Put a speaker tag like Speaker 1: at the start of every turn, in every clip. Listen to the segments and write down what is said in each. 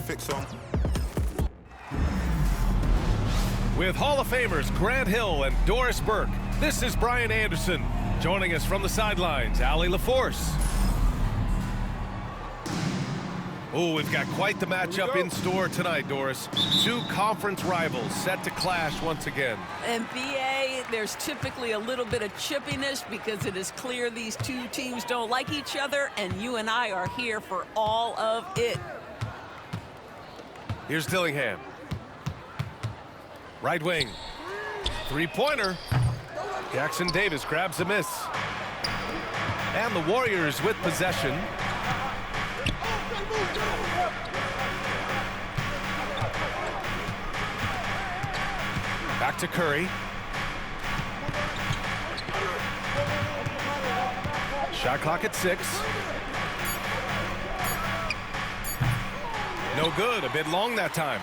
Speaker 1: perfect song.
Speaker 2: With Hall of Famers Grant Hill and Doris Burke, this is Brian Anderson. Joining us from the sidelines, Allie LaForce. Oh, we've got quite the matchup in store tonight, Doris. Two conference rivals set to clash once again.
Speaker 3: And BA, there's typically a little bit of chippiness because it is clear these two teams don't like each other, and you and I are here for all of it.
Speaker 2: Here's Dillingham. Right wing. Three-pointer. Jackson Davis grabs a miss. And the Warriors with possession. Back to Curry. Shot clock at 6. No good, a bit long that time.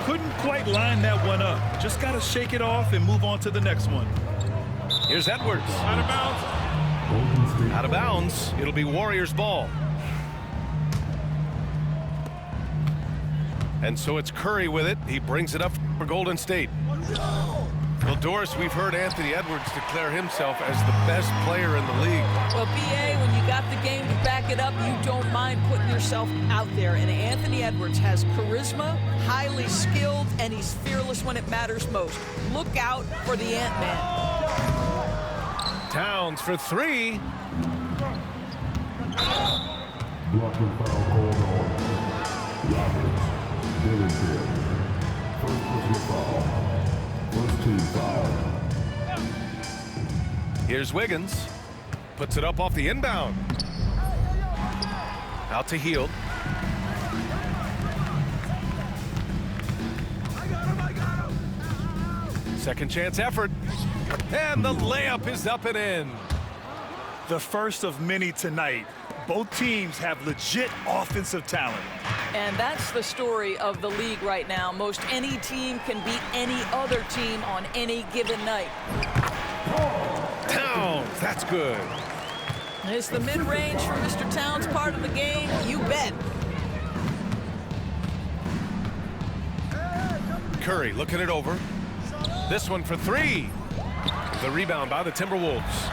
Speaker 4: Couldn't quite line that one up. Just got to shake it off and move on to the next one.
Speaker 2: Here's Edwards. Out of bounds. Out of bounds. It'll be Warriors ball. And so it's Curry with it. He brings it up for Golden State. Well, Doris, we've heard Anthony Edwards declare himself as the best player in the league.
Speaker 3: Well, BA, when you got the game to back it up, you don't mind putting yourself out there. And Anthony Edwards has charisma, highly skilled, and he's fearless when it matters most. Look out for the Antman.
Speaker 2: Towns for 3.
Speaker 5: Blocking foul called on Roberts, Dillingham. First personal foul. First team foul.
Speaker 2: Here's Wiggins. Puts it up off the inbound. Out to Hield. Second chance effort. And the layup is up and in.
Speaker 4: The first of many tonight. Both teams have legit offensive talent.
Speaker 3: And that's the story of the league right now. Most any team can beat any other team on any given night.
Speaker 2: Towns, that's good.
Speaker 3: Is the mid-range for Mr. Towns part of the game? You bet.
Speaker 2: Curry looking it over. This one for 3. The rebound by the Timberwolves.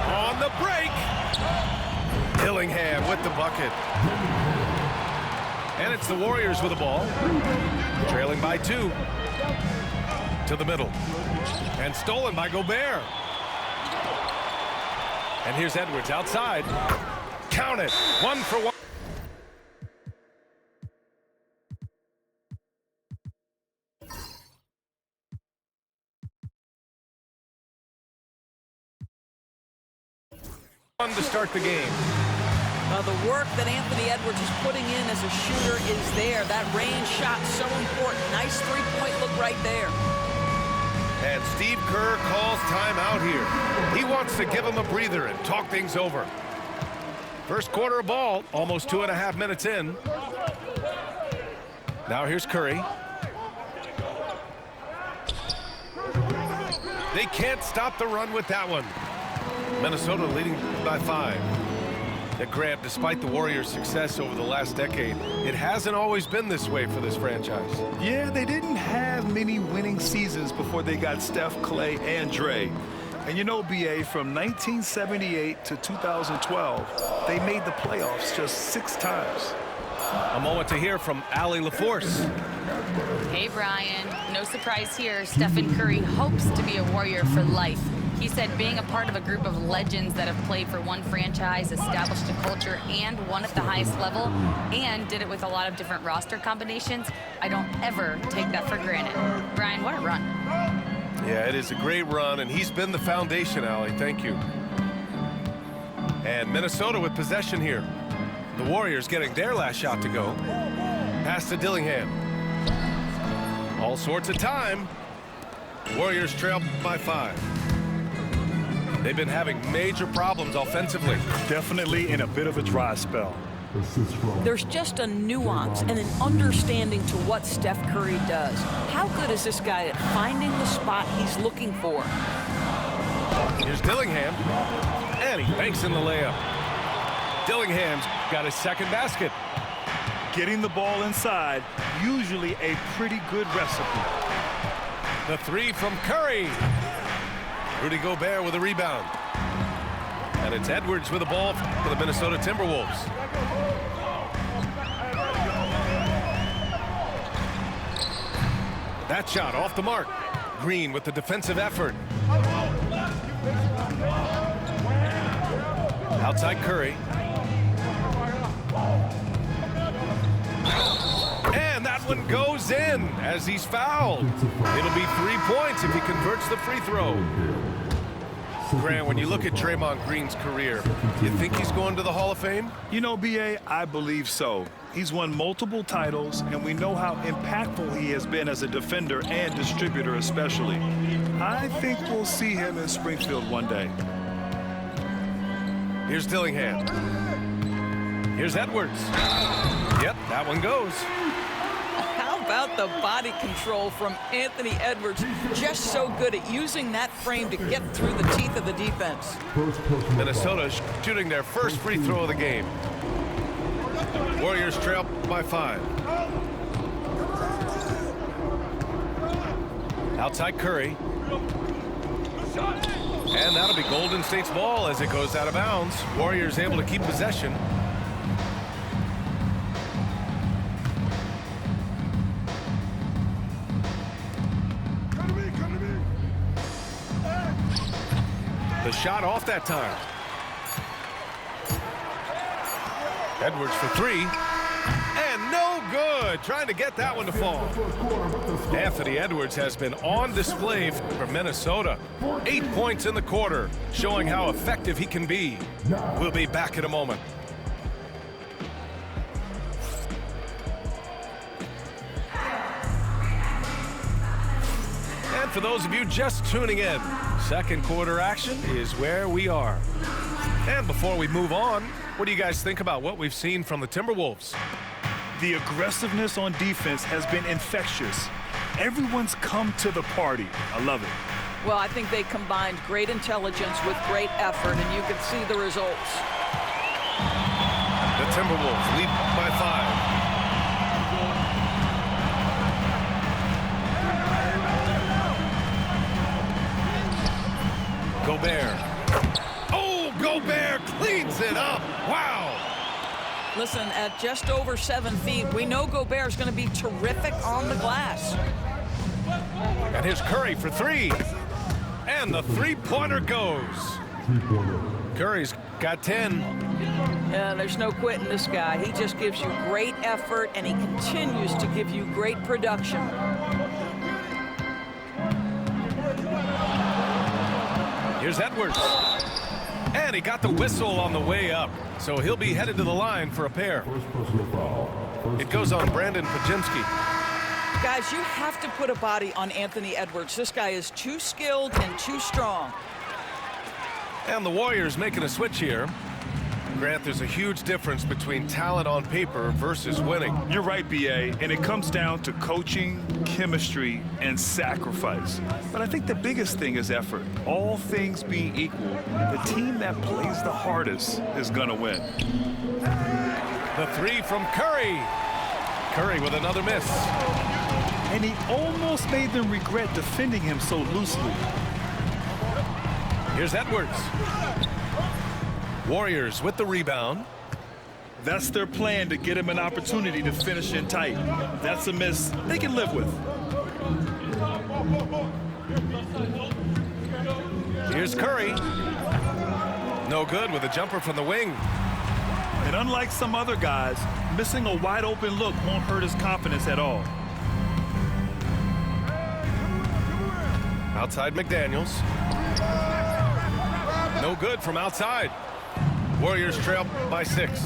Speaker 2: On the break. Dillingham with the bucket. And it's the Warriors with the ball. Trailing by 2. To the middle. And stolen by Gobert. And here's Edwards outside. Count it. 1 for 1. To start the game.
Speaker 3: The work that Anthony Edwards is putting in as a shooter is there. That range shot so important. Nice three-point look right there.
Speaker 2: And Steve Kerr calls timeout here. He wants to give him a breather and talk things over. First quarter of ball, almost 2.5 minutes in. Now here's Curry. They can't stop the run with that one. Minnesota leading by 5. At Grant, despite the Warriors' success over the last decade, it hasn't always been this way for this franchise.
Speaker 4: Yeah, they didn't have many winning seasons before they got Steph, Clay, and Dre. And you know, BA, from 1978 to 2012, they made the playoffs just 6 times.
Speaker 2: A moment to hear from Allie LaForce.
Speaker 6: Hey, Brian. No surprise here. Stephen Curry hopes to be a Warrior for life. He said being a part of a group of legends that have played for one franchise, established a culture, and won at the highest level, and did it with a lot of different roster combinations, I don't ever take that for granted. Brian, what a run.
Speaker 2: Yeah, it is a great run, and he's been the foundation, Allie. Thank you. And Minnesota with possession here. The Warriors getting their last shot to go. Pass to Dillingham. All sorts of time. Warriors trail by 5. They've been having major problems offensively.
Speaker 4: Definitely in a bit of a dry spell.
Speaker 3: There's just a nuance and an understanding to what Steph Curry does. How good is this guy at finding the spot he's looking for?
Speaker 2: Here's Dillingham, and he banks in the layup. Dillingham's got his second basket.
Speaker 4: Getting the ball inside, usually a pretty good recipe.
Speaker 2: The three from Curry. Rudy Gobert with a rebound. And it's Edwards with the ball for the Minnesota Timberwolves. That shot off the mark. Green with the defensive effort. Outside Curry. And that one goes in as he's fouled. It'll be 3 points if he converts the free throw. Grant, when you look at Draymond Green's career, you think he's going to the Hall of Fame?
Speaker 4: You know, B.A., I believe so. He's won multiple titles, and we know how impactful he has been as a defender and distributor especially. I think we'll see him in Springfield one day.
Speaker 2: Here's Dillingham. Here's Edwards. Yep, that one goes.
Speaker 3: How about the body control from Anthony Edwards? Just so good at using that frame to get through the teeth of the defense.
Speaker 2: Minnesota shooting their first free throw of the game. Warriors trail by 5. Outside Curry. And that'll be Golden State's ball as it goes out of bounds. Warriors able to keep possession. The shot off that time. Edwards for 3. And no good. Trying to get that one to fall. Anthony Edwards has been on display for Minnesota. 8 points in the quarter, showing how effective he can be. We'll be back in a moment. And for those of you just tuning in, second quarter action is where we are. And before we move on, what do you guys think about what we've seen from the Timberwolves?
Speaker 4: The aggressiveness on defense has been infectious. Everyone's come to the party. I love it.
Speaker 3: Well, I think they combined great intelligence with great effort, and you can see the results.
Speaker 2: The Timberwolves lead by 5. Gobert. Oh, Gobert cleans it up. Wow.
Speaker 3: Listen, at just over 7 feet, we know Gobert's going to be terrific on the glass.
Speaker 2: And here's Curry for 3. And the three-pointer goes. Curry's got 10.
Speaker 3: Yeah, there's no quitting this guy. He just gives you great effort, and he continues to give you great production.
Speaker 2: Here's Edwards. And he got the whistle on the way up. So he'll be headed to the line for a pair. It goes on Brandon Pajemski.
Speaker 3: Guys, you have to put a body on Anthony Edwards. This guy is too skilled and too strong.
Speaker 2: And the Warriors making a switch here. Grant, there's a huge difference between talent on paper versus winning.
Speaker 4: You're right, B.A., and it comes down to coaching, chemistry, and sacrifice. But I think the biggest thing is effort. All things being equal, the team that plays the hardest is going to win.
Speaker 2: The 3 from Curry. Curry with another miss.
Speaker 4: And he almost made them regret defending him so loosely.
Speaker 2: Here's Edwards. Warriors with the rebound.
Speaker 4: That's their plan, to get him an opportunity to finish in tight. That's a miss they can live with.
Speaker 2: Here's Curry. No good with a jumper from the wing.
Speaker 4: And unlike some other guys, missing a wide open look won't hurt his confidence at all.
Speaker 2: Outside McDaniels. No good from outside. Warriors trail by 6.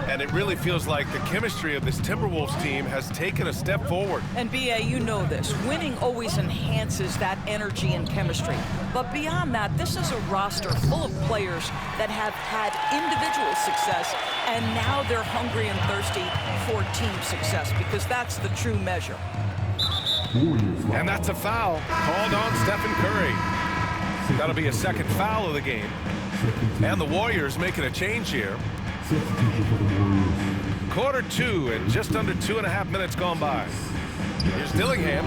Speaker 2: And it really feels like the chemistry of this Timberwolves team has taken a step forward.
Speaker 3: And B.A., you know this. Winning always enhances that energy and chemistry. But beyond that, this is a roster full of players that have had individual success, and now they're hungry and thirsty for team success, because that's the true measure.
Speaker 2: And that's a foul called on Stephen Curry. That'll be a second foul of the game. And the Warriors making a change here.
Speaker 5: Substitution for the Warriors.
Speaker 2: Quarter two and just under 2.5 minutes gone by. Here's Dillingham.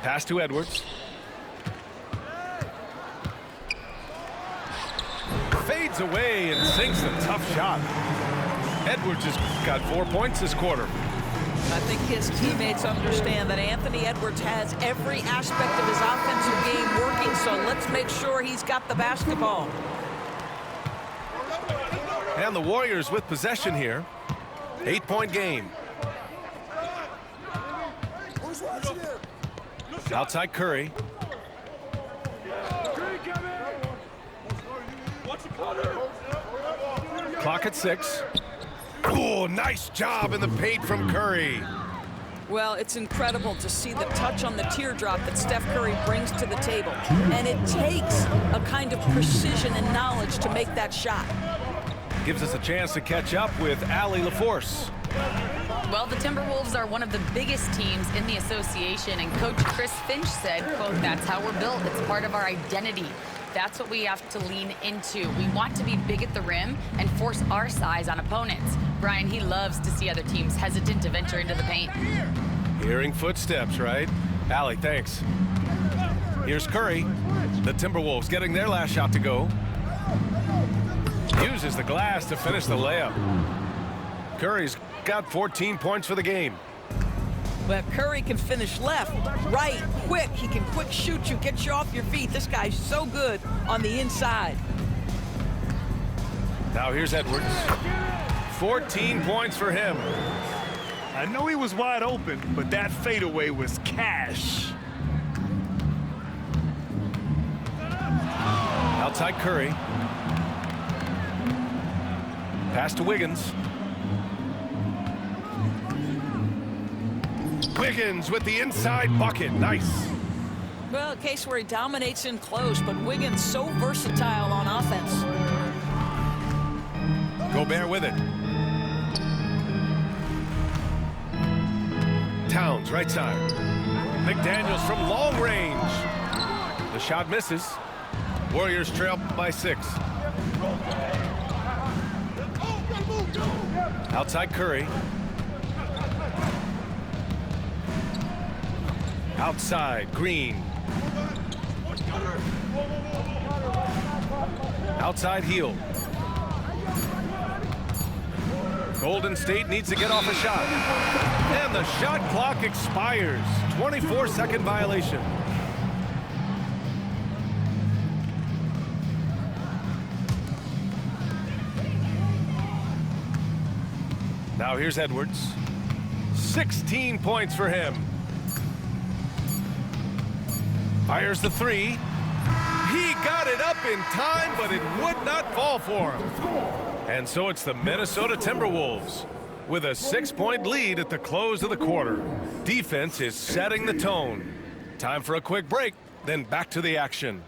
Speaker 2: Pass to Edwards. Fades away and sinks a tough shot. Edwards has got 4 points this quarter.
Speaker 3: I think his teammates understand that Anthony Edwards has every aspect of his offensive game working, so let's make sure he's got the basketball.
Speaker 2: And the Warriors with possession here. 8-point game. Outside Curry. Clock at 6. Oh, nice job in the paint from Curry.
Speaker 3: Well, it's incredible to see the touch on the teardrop that Steph Curry brings to the table. And it takes a kind of precision and knowledge to make that shot.
Speaker 2: Gives us a chance to catch up with Allie LaForce.
Speaker 6: Well, the Timberwolves are one of the biggest teams in the association, and Coach Chris Finch said, quote, "That's how we're built. It's part of our identity. That's what we have to lean into. We want to be big at the rim and force our size on opponents." Brian, he loves to see other teams hesitant to venture into the paint.
Speaker 2: Hearing footsteps, right? Allie, thanks. Here's Curry. The Timberwolves getting their last shot to go. Uses the glass to finish the layup. Curry's got 14 points for the game.
Speaker 3: But Curry can finish left, right, quick. He can quick shoot you, get you off your feet. This guy's so good on the inside.
Speaker 2: Now here's Edwards. 14 points for him.
Speaker 4: I know he was wide open, but that fadeaway was cash.
Speaker 2: Outside Curry. Pass to Wiggins. Wiggins with the inside bucket. Nice.
Speaker 3: Well, a case where he dominates in close, but Wiggins so versatile on offense.
Speaker 2: Gobert with it. Towns, right side. McDaniels from long range. The shot misses. Warriors trail by 6. Outside Curry. Outside Green. Outside Hield. Golden State needs to get off a shot. And the shot clock expires. 24-second violation. Now here's Edwards. 16 points for him. Fires the 3. He got it up in time, but it would not fall for him. And so it's the Minnesota Timberwolves with a 6-point lead at the close of the quarter. Defense is setting the tone. Time for a quick break, then back to the action.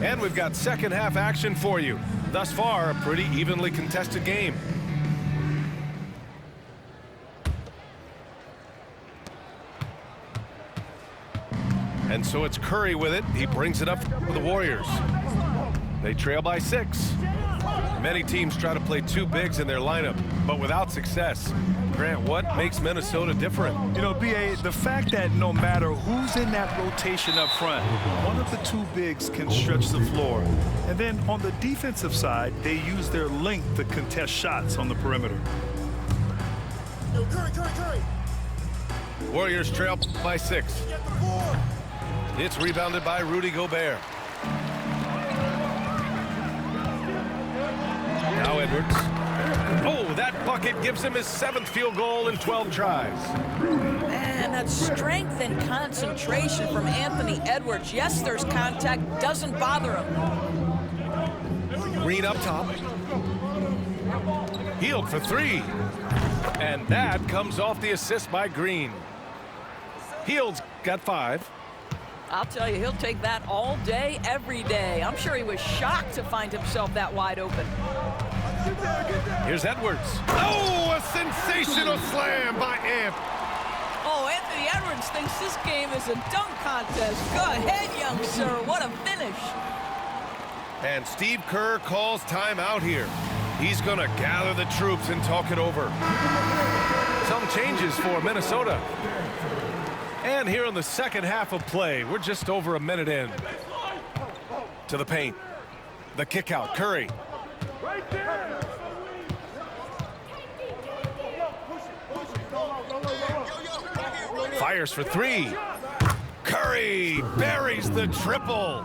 Speaker 2: And we've got second half action for you. Thus far, a pretty evenly contested game. And so it's Curry with it. He brings it up for the Warriors. They trail by 6. Many teams try to play 2 bigs in their lineup, but without success. Grant, what makes Minnesota different?
Speaker 4: You know, B.A., the fact that no matter who's in that rotation up front, one of the 2 bigs can stretch the floor. And then on the defensive side, they use their length to contest shots on the perimeter.
Speaker 1: Yo, Curry.
Speaker 2: Warriors trail by 6. It's rebounded by Rudy Gobert. Now Edwards. Oh, that bucket gives him his 7th field goal in 12 tries.
Speaker 3: And that strength and concentration from Anthony Edwards. Yes, there's contact. Doesn't bother him.
Speaker 2: Green up top. Hield for 3. And that comes off the assist by Green. Hield's got 5.
Speaker 3: I'll tell you, he'll take that all day, every day. I'm sure he was shocked to find himself that wide open.
Speaker 2: Here's Edwards. Oh, a sensational slam by Amp.
Speaker 3: Oh, Anthony Edwards thinks this game is a dunk contest. Go ahead, young sir. What a finish.
Speaker 2: And Steve Kerr calls timeout here. He's going to gather the troops and talk it over. Some changes for Minnesota. And here in the second half of play, we're just over a minute in. To the paint. The kick out, Curry.
Speaker 1: Right there.
Speaker 2: Fires for three. Curry buries the triple.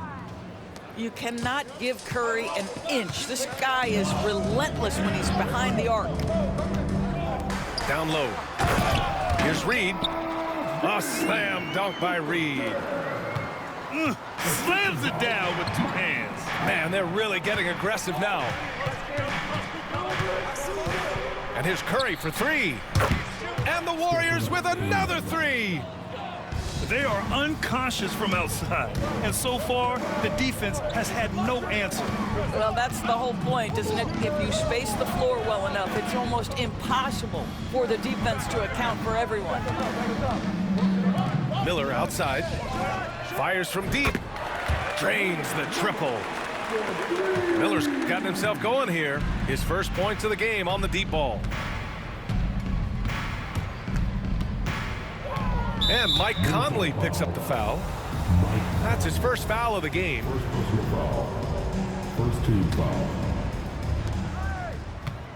Speaker 3: You cannot give Curry an inch. This guy is relentless when he's behind the arc.
Speaker 2: Down low. Here's Reed. A slam dunk by Reed.
Speaker 7: Slams it down with 2 hands.
Speaker 2: Man, they're really getting aggressive now. And here's Curry for three. And the Warriors with another three.
Speaker 7: They are unconscious from outside, and so far, the defense has had no answer.
Speaker 3: Well, that's the whole point, isn't it? If you space the floor well enough, it's almost impossible for the defense to account for everyone.
Speaker 2: Miller outside. Fires from deep. Drains the triple. Miller's gotten himself going here. His first points of the game on the deep ball. And Mike Conley picks up the foul. That's his first foul of the game.
Speaker 5: First team foul.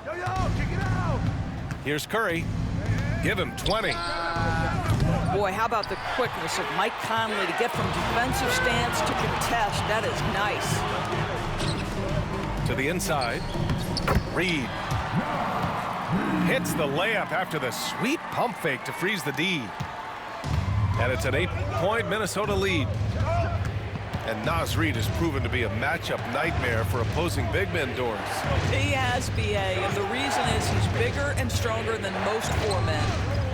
Speaker 1: Yo, kick it out.
Speaker 2: Here's Curry. Give him 20.
Speaker 3: Boy, how about the quickness of Mike Conley to get from defensive stance to contest. That is nice.
Speaker 2: To the inside. Reed. Hits the layup after the sweet pump fake to freeze the D. And it's an 8-point Minnesota lead. And Naz Reid has proven to be a matchup nightmare for opposing big men doors.
Speaker 3: He has, B.A., and the reason is he's bigger and stronger than most 4 men.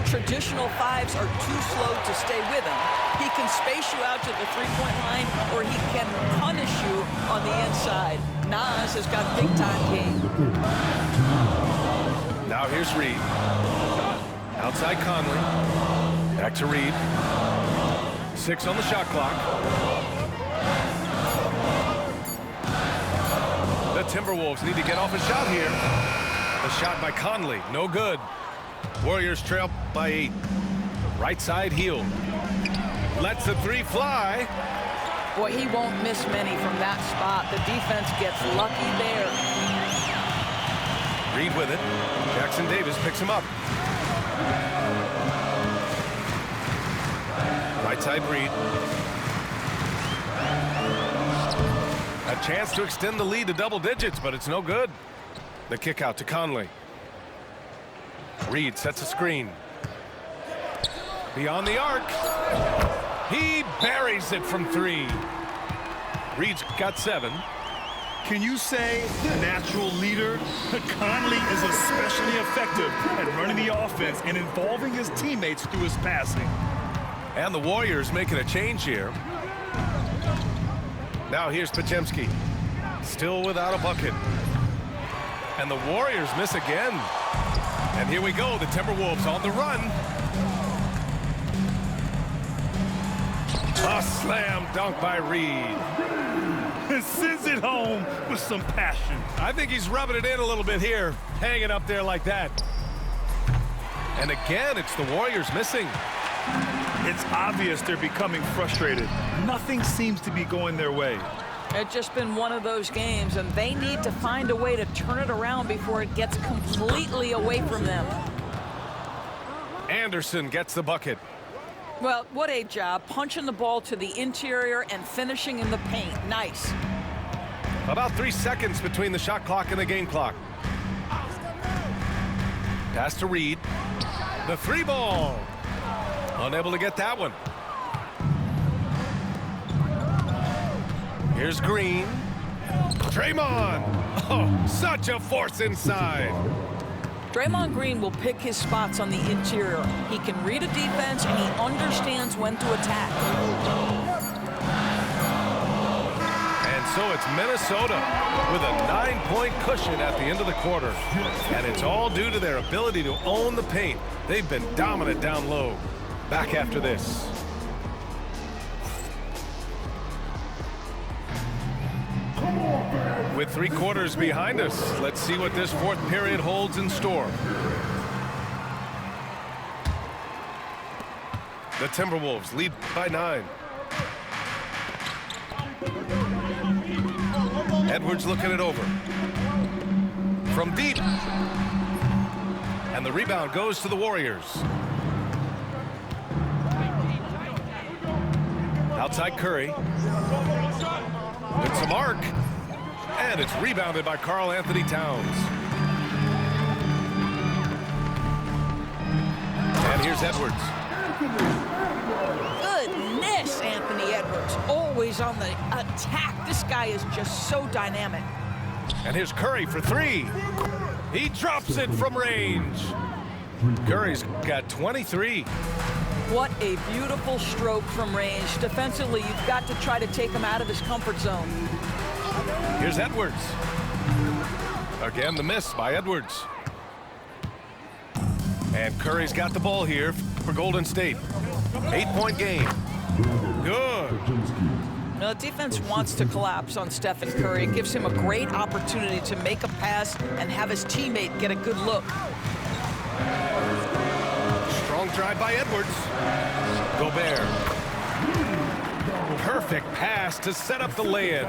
Speaker 3: Traditional 5s are too slow to stay with him. He can space you out to the 3-point line, or he can punish you on the inside. Naz has got big-time game.
Speaker 2: Now here's Reed. Outside Conley. Back to Reed. 6 on the shot clock. The Timberwolves need to get off a shot here. The shot by Conley, no good. Warriors trail by 8. Right side heel. Lets the 3 fly.
Speaker 3: Boy, he won't miss many from that spot. The defense gets lucky there.
Speaker 2: Reed with it. Jackson Davis picks him up. Right side Reed. A chance to extend the lead to double digits, but it's no good. The kick out to Conley. Reed sets a screen. Beyond the arc. He buries it from 3. Reed's got 7.
Speaker 7: Can you say natural leader? Conley is especially effective at running the offense and involving his teammates through his passing.
Speaker 2: And the Warriors making a change here. Now here's Podziemski. Still without a bucket. And the Warriors miss again. And here we go, the Timberwolves on the run. A slam dunk by Reed.
Speaker 7: And sends it home with some passion.
Speaker 2: I think he's rubbing it in a little bit here, hanging up there like that. And again, it's the Warriors missing.
Speaker 7: It's obvious they're becoming frustrated. Nothing seems to be going their way.
Speaker 3: It's just been one of those games, and they need to find a way to turn it around before it gets completely away from them.
Speaker 2: Anderson gets the bucket.
Speaker 3: Well, what a job, punching the ball to the interior and finishing in the paint. Nice.
Speaker 2: About 3 seconds between the shot clock and the game clock. Pass to Reed. The 3 ball. Unable to get that one. Here's Green. Draymond. Oh, such a force inside.
Speaker 3: Draymond Green will pick his spots on the interior. He can read a defense, and he understands when to attack.
Speaker 2: And so it's Minnesota with a 9-point cushion at the end of the quarter. And it's all due to their ability to own the paint. They've been dominant down low. Back after this.
Speaker 5: Come on, baby.
Speaker 2: With 3 quarters behind us, let's see what this 4th period holds in store. The Timberwolves lead by 9. Edwards looking it over. From deep. And the rebound goes to the Warriors. Outside Curry. It's a mark. And it's rebounded by Karl Anthony Towns. And here's Edwards.
Speaker 3: Goodness, Anthony Edwards, always on the attack. This guy is just so dynamic.
Speaker 2: And here's Curry for 3. He drops it from range. Curry's got 23.
Speaker 3: What a beautiful stroke from range. Defensively, you've got to try to take him out of his comfort zone.
Speaker 2: Here's Edwards. Again, the miss by Edwards. And Curry's got the ball here for Golden State. 8-point game. Good.
Speaker 3: Now, the defense wants to collapse on Stephen Curry. It gives him a great opportunity to make a pass and have his teammate get a good look.
Speaker 2: Strong drive by Edwards. Gobert. Perfect pass to set up the lay-in.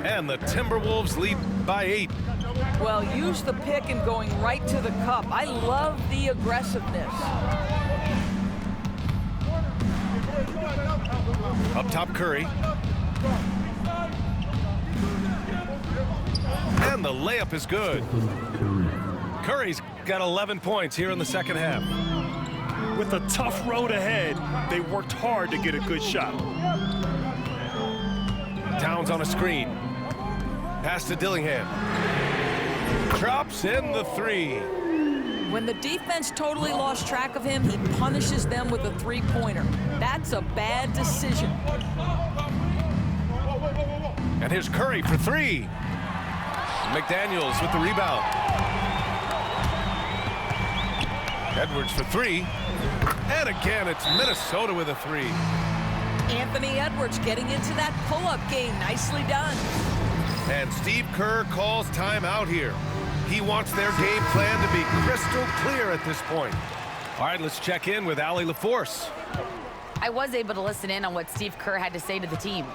Speaker 2: And the Timberwolves lead by 8.
Speaker 3: Well, use the pick and going right to the cup. I love the aggressiveness.
Speaker 2: Up top, Curry. And the layup is good. Curry's got 11 points here in the second half.
Speaker 7: With a tough road ahead, they worked hard to get a good shot.
Speaker 2: Towns on a screen. Pass to Dillingham. Drops in the 3.
Speaker 3: When the defense totally lost track of him, he punishes them with a 3-pointer. That's a bad decision.
Speaker 2: And here's Curry for 3. McDaniels with the rebound. Edwards for 3. And again, it's Minnesota with a 3.
Speaker 3: Anthony Edwards getting into that pull-up game. Nicely done.
Speaker 2: And Steve Kerr calls timeout here. He wants their game plan to be crystal clear at this point. All right, let's check in with Allie LaForce.
Speaker 6: I was able to listen in on what Steve Kerr had to say to the team.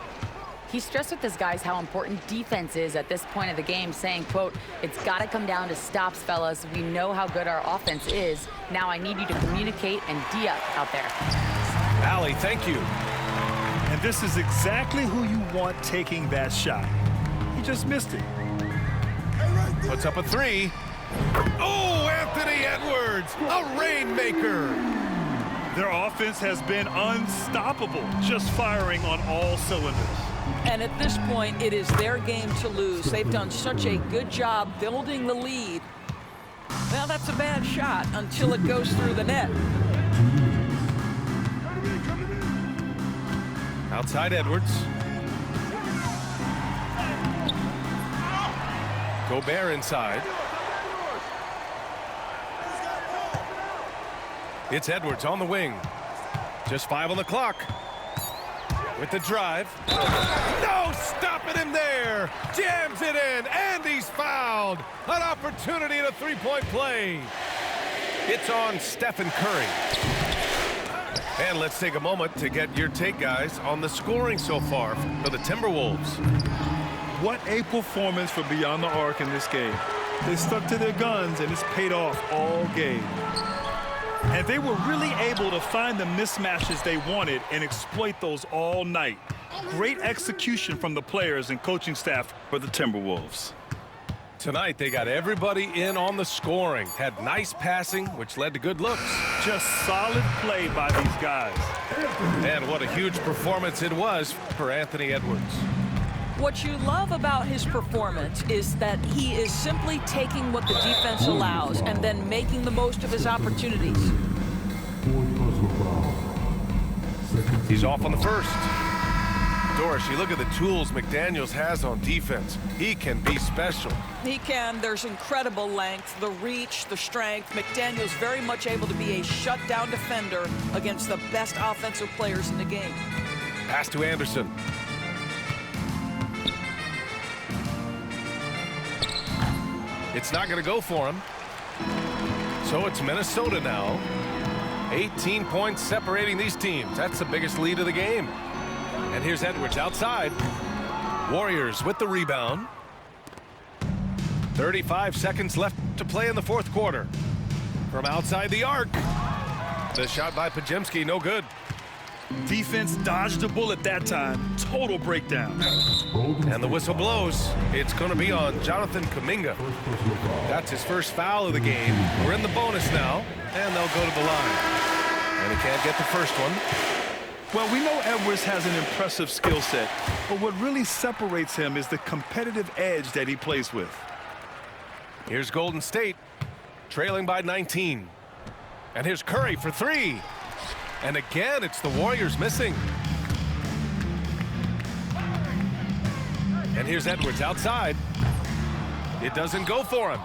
Speaker 6: He stressed with his guys how important defense is at this point of the game, saying, quote, "It's got to come down to stops, fellas. We know how good our offense is. Now I need you to communicate and D-up out there."
Speaker 2: Allie, thank you.
Speaker 7: And this is exactly who you want taking that shot. He just missed it.
Speaker 2: Puts up a 3. Oh, Anthony Edwards, a rainmaker.
Speaker 7: Their offense has been unstoppable, just firing on all cylinders.
Speaker 3: And at this point, it is their game to lose. They've done such a good job building the lead. Well, that's a bad shot until it goes through the net.
Speaker 2: Outside Edwards. Gobert inside. It's Edwards on the wing. Just 5 on the clock. With the drive. No, stopping him there. Jams it in, and he's fouled. An opportunity at a 3-point play. It's on Stephen Curry. And let's take a moment to get your take, guys, on the scoring so far for the Timberwolves.
Speaker 4: What a performance for Beyond the Arc in this game. They stuck to their guns, and it's paid off all game.
Speaker 7: And they were really able to find the mismatches they wanted and exploit those all night. Great execution from the players and coaching staff for the Timberwolves.
Speaker 2: Tonight, they got everybody in on the scoring. Had nice passing, which led to good looks.
Speaker 7: Just solid play by these guys.
Speaker 2: And what a huge performance it was for Anthony Edwards.
Speaker 3: What you love about his performance is that he is simply taking what the defense allows and then making the most of his opportunities.
Speaker 2: He's off on the first. Doris, you look at the tools McDaniels has on defense. He can be special.
Speaker 3: He can. There's incredible length, the reach, the strength. McDaniels very much able to be a shutdown defender against the best offensive players in the game.
Speaker 2: Pass to Anderson. It's not going to go for him. So it's Minnesota now. 18 points separating these teams. That's the biggest lead of the game. And here's Edwards outside. Warriors with the rebound. 35 seconds left to play in the fourth quarter. From outside the arc. The shot by Podziemski, no good.
Speaker 7: Defense dodged the bullet that time. Total breakdown.
Speaker 2: And the whistle blows. It's going to be on Jonathan Kuminga. That's his first foul of the game. We're in the bonus now, and they'll go to the line. And he can't get the first one.
Speaker 4: Well, we know Edwards has an impressive skill set, but what really separates him is the competitive edge that he plays with.
Speaker 2: Here's Golden State, trailing by 19. And here's Curry for three. And again, it's the Warriors missing. And here's Edwards outside. It doesn't go for him.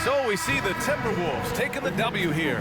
Speaker 2: So we see the Timberwolves taking the W here.